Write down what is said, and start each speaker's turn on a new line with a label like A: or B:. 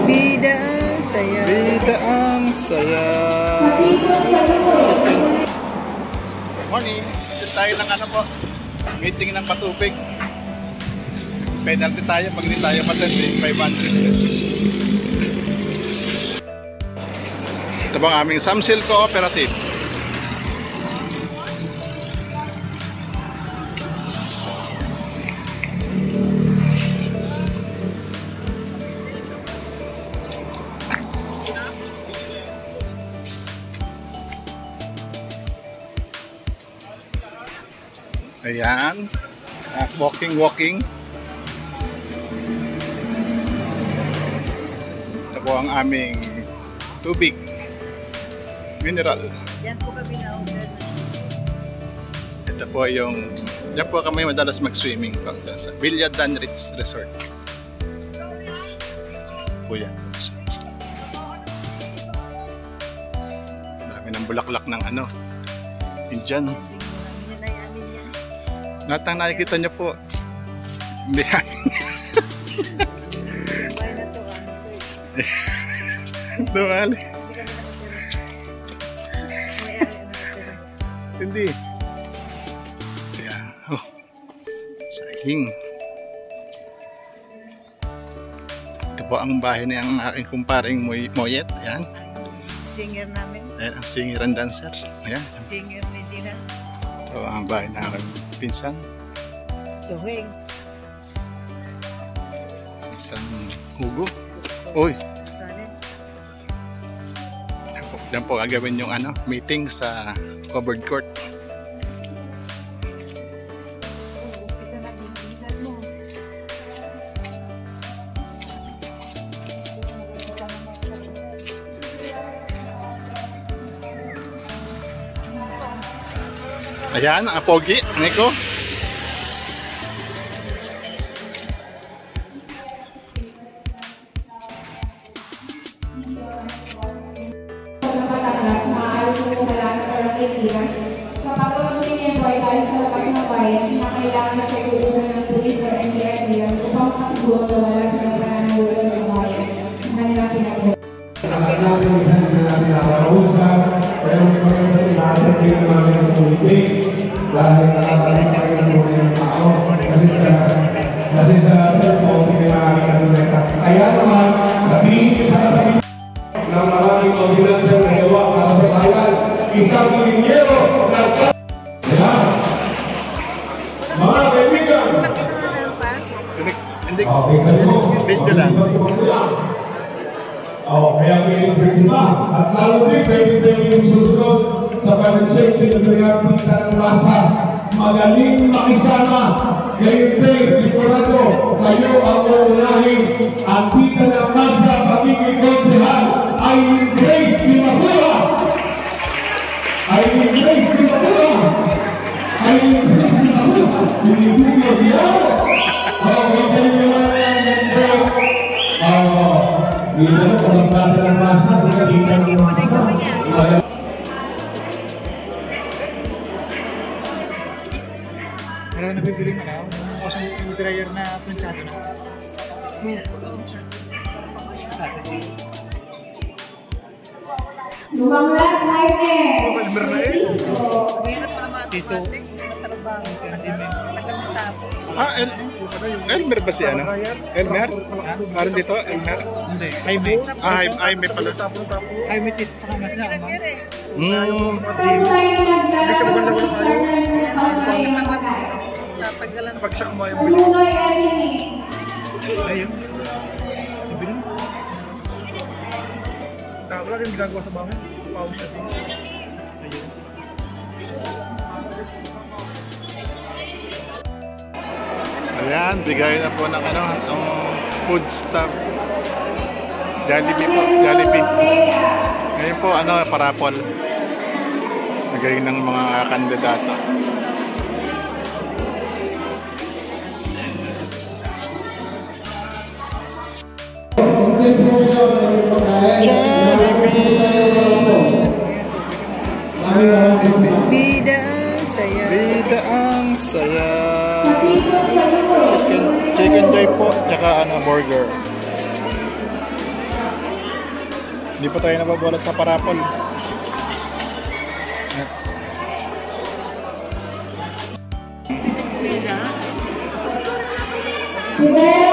A: Bida ang saya.
B: Bida ang saya. Morning. Dito tayo ng ano po, meeting ng patubig. Penalty tayo pag hindi tayo matindi, 500 pesos. Ito po ang aming Samsil Cooperative. Ayan, walking. Ito po ang aming tubig, mineral.
A: Yan po kami na-order.
B: Ito po yung, yan po kami madalas mag-swimming po sa Villa Danritz Resort. Po yan. Dami ng bulaklak ng ano, Indian. Lahat ang nakikita niyo po, behind. Dumali. Hindi. Yeah. Oh. Saying. Ito po ang bahay ng aking kumparing Moyet. Ayan.
A: Singer namin.
B: Ayan, ang singer and dancer. Ayan.
A: Singer ni Gina.
B: Ito ang bahay ng aking pinsan.
A: Tuhing.
B: Isang Hugo. Uy. Diyan po gagawin yung ano, meeting sa covered court. Ayan, ang pogi, Nico.
C: Kapag tumingin po ay tayo sa labas ng bayan, kinakailangan na kayo usan ng pulis or NCID upang makasiguro sa wala sa mga pananagulat ng bayan. Kanilang pinagawa.
D: Akan natin isang namin nakakausap, pero natin yung namin ng politik dahil nakakalik sa ng ng tao kasi sa cellphone pinakakita. Kaya naman, sabihin sa katabi ng maraming ambulansya na gawa para sa bayan, isang linyero na mga kaibigan.
B: Hindi. Video lang.
D: Kaya pwede ba? At lalo din pwede yung susunod sa pag-check ng kita ng masa. Magaling makisama. Ngayon din, sigurado, kayo ang uunahin. Ang kita ng masa, pamiging konsehal, ay Grace Di Mapula. Ay Grace Di Mapula. Ay Grace Di Mapula. Pinipigyo niya. Hindi nyo lang yan. Dito na pagkakata ng masa. Dito na
E: Meron na bibiling na kasang dryer na planchado na.
C: Lumanglat, Jaime!
E: Tito.
B: Elmer ba si ano? Elmer? Parang dito, Elmer?
E: Hindi. Jaime.
B: Jaime pala.
E: Jaime Tito sa kamas niya.
C: Hindi siya maganda
E: Pag siya kumain mo. Ayun. Ibirin. Wala rin ginagawa sa bahay. Pawis siya. Ayun.
B: Ayan, bigay na po ng ano, ang food stuff. Jollibee po, Jollibee. Ngayon po, ano, parapol. Nagay ng mga kandidato.
A: Bida ang saya.
B: Bida ang saya. Chicken joy po, tsaka ano, burger. Hindi pa tayo nababola sa parapol.
C: Diba?